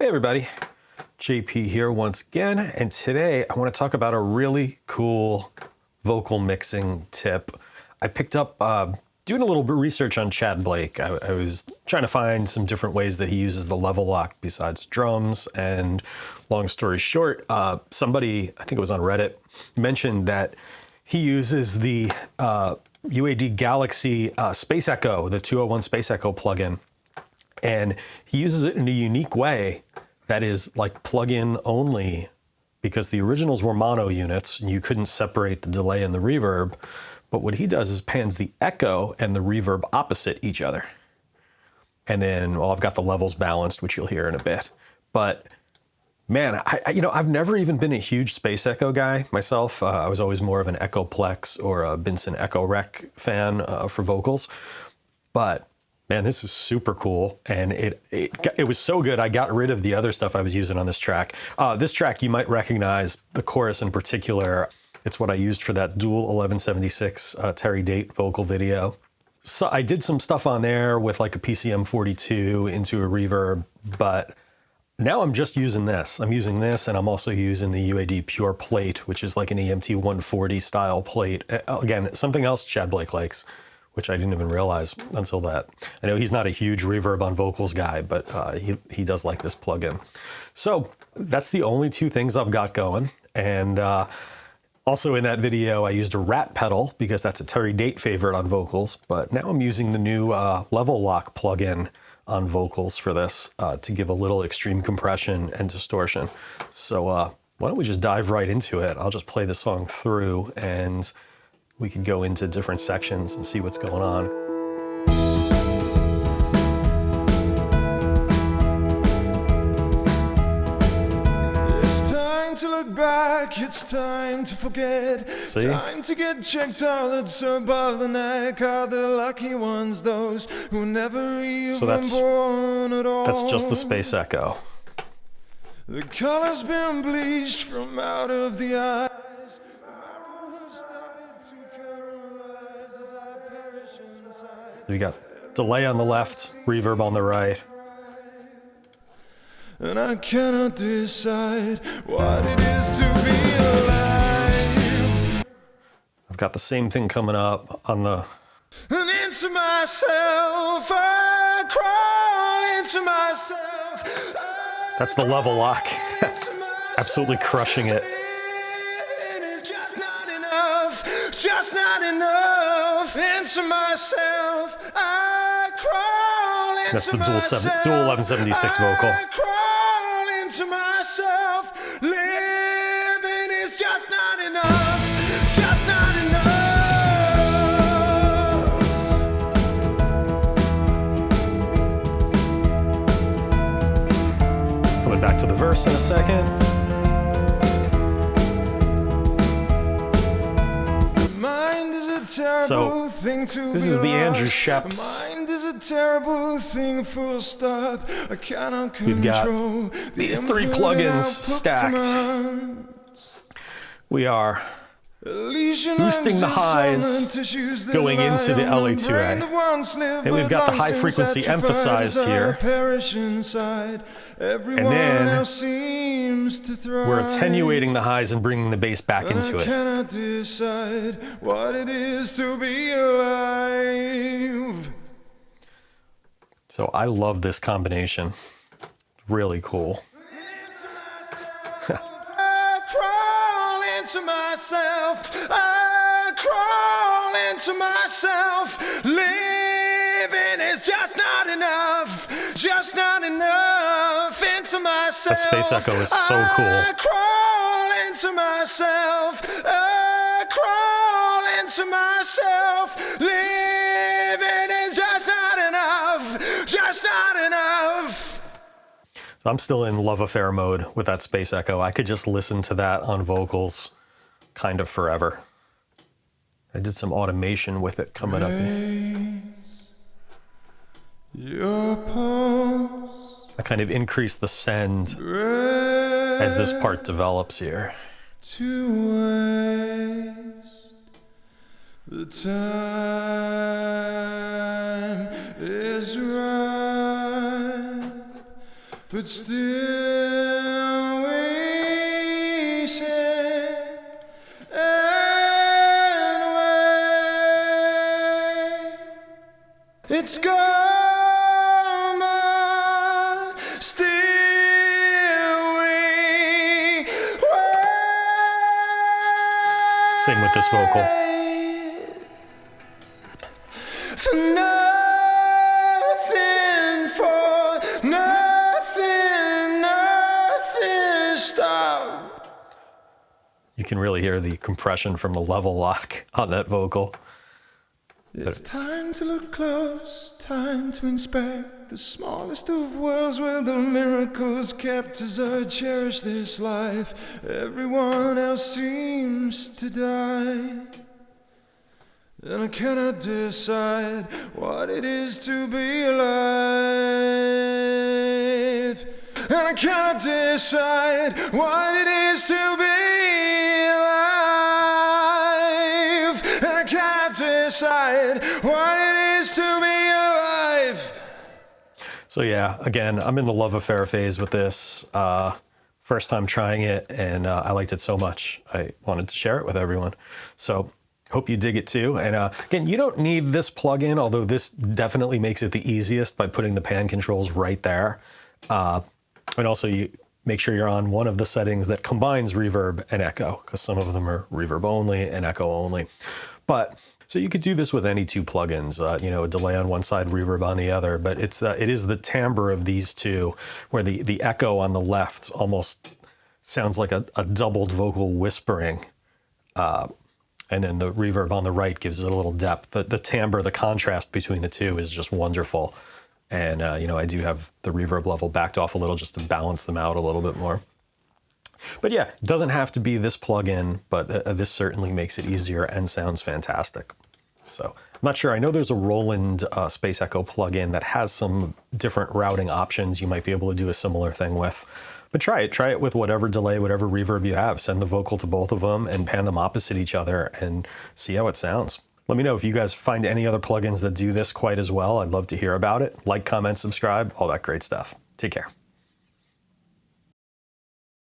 Hey everybody, JP here once again, and today I want to talk about a really cool vocal mixing tip. I picked up doing a little bit of research on Tchad Blake. I was trying to find some different ways that he uses the Level-Loc besides drums, and long story short, somebody, I think it was on Reddit, mentioned that he uses the UAD Galaxy Space Echo, the 201 Space Echo plugin, and he uses it in a unique way that is like plug-in only, because the originals were mono units and you couldn't separate the delay and the reverb. But what he does is pans the echo and the reverb opposite each other. And then, well, I've got the levels balanced, which you'll hear in a bit. But man, I've never even been a huge Space Echo guy myself. I was always more of an Echoplex or a Benson Echo Rec fan for vocals. But man, this is super cool, and it was so good I got rid of the other stuff I was using on this track. This track, you might recognize the chorus in particular. It's what I used for that dual 1176 Terry Date vocal video. So I did some stuff on there with like a PCM 42 into a reverb, but now I'm just using this. I'm using this, and I'm also using the UAD Pure plate, which is like an EMT 140 style plate. Again, something else Tchad Blake likes, which I didn't even realize until that. I know he's not a huge reverb on vocals guy, but he does like this plugin. So that's the only two things I've got going. And also in that video, I used a rat pedal because that's a Terry Date favorite on vocals. But now I'm using the new Level-Loc plugin on vocals for this to give a little extreme compression and distortion. So why don't we just dive right into it? I'll just play the song through, and we could go into different sections and see what's going on. It's time to look back, it's time to forget. See? Time to get checked out, that's above the neck. Are the lucky ones those who never even born at all? That's just the Space Echo. The color's been bleached from out of the eye. So you got delay on the left, reverb on the right. And I cannot decide what it is to be alive. I've got the same thing coming up on the... And into myself, I crawl into myself. That's the Level-Loc. Absolutely crushing it. Just not enough. Into myself, I crawl into That's the myself. dual 1176 vocal. I crawl into myself. Living is just not enough. Just not enough. Coming back to the verse in a second. So this is the Andrew Sheps. We've got these three plugins stacked. We are boosting the highs going into the LA2A. And we've got the high frequency emphasized here. And then we're attenuating the highs and bringing the bass back into it. I cannot decide what it is to be alive. So I love this combination. Really cool. Into myself, I crawl into myself. Living is just not enough, just not enough. Into myself, that Space Echo is so cool. I crawl into myself, I crawl into myself. Living is just not enough, just not enough. I'm still in love affair mode with that Space Echo. I could just listen to that on vocals kind of forever. I did some automation with it coming up. I kind of increased the send as this part develops here. To waste the time is right. but still we share and wait. It's gone, but still we wait. Same with this vocal. For nothing, for nothing, nothing stop. You can really hear the compression from the Level-Loc on that vocal. It's time to look close, time to inspect the smallest of worlds where the miracles kept as I cherish this life. Everyone else seems to die, and I cannot decide what it is to be alive. And I cannot decide what it is to be alive. And I cannot decide what it is to be alive. So yeah, again, I'm in the love affair phase with this. First time trying it, and I liked it so much. I wanted to share it with everyone. So hope you dig it too. And again, you don't need this plugin, although this definitely makes it the easiest by putting the pan controls right there. And also you make sure you're on one of the settings that combines reverb and echo, because some of them are reverb only and echo only. But so you could do this with any two plugins, you know, a delay on one side, reverb on the other, but it is the timbre of these two where the echo on the left almost sounds like a doubled vocal whispering. And then the reverb on the right gives it a little depth. The timbre, the contrast between the two is just wonderful. And, you know, I do have the reverb level backed off a little just to balance them out a little bit more. But yeah, it doesn't have to be this plugin, but this certainly makes it easier and sounds fantastic. So I'm not sure. I know there's a Roland Space Echo plugin that has some different routing options you might be able to do a similar thing with. But try it with whatever delay, whatever reverb you have. Send the vocal to both of them and pan them opposite each other and see how it sounds. Let me know if you guys find any other plugins that do this quite as well. I'd love to hear about it. Like, comment, subscribe, all that great stuff. Take care.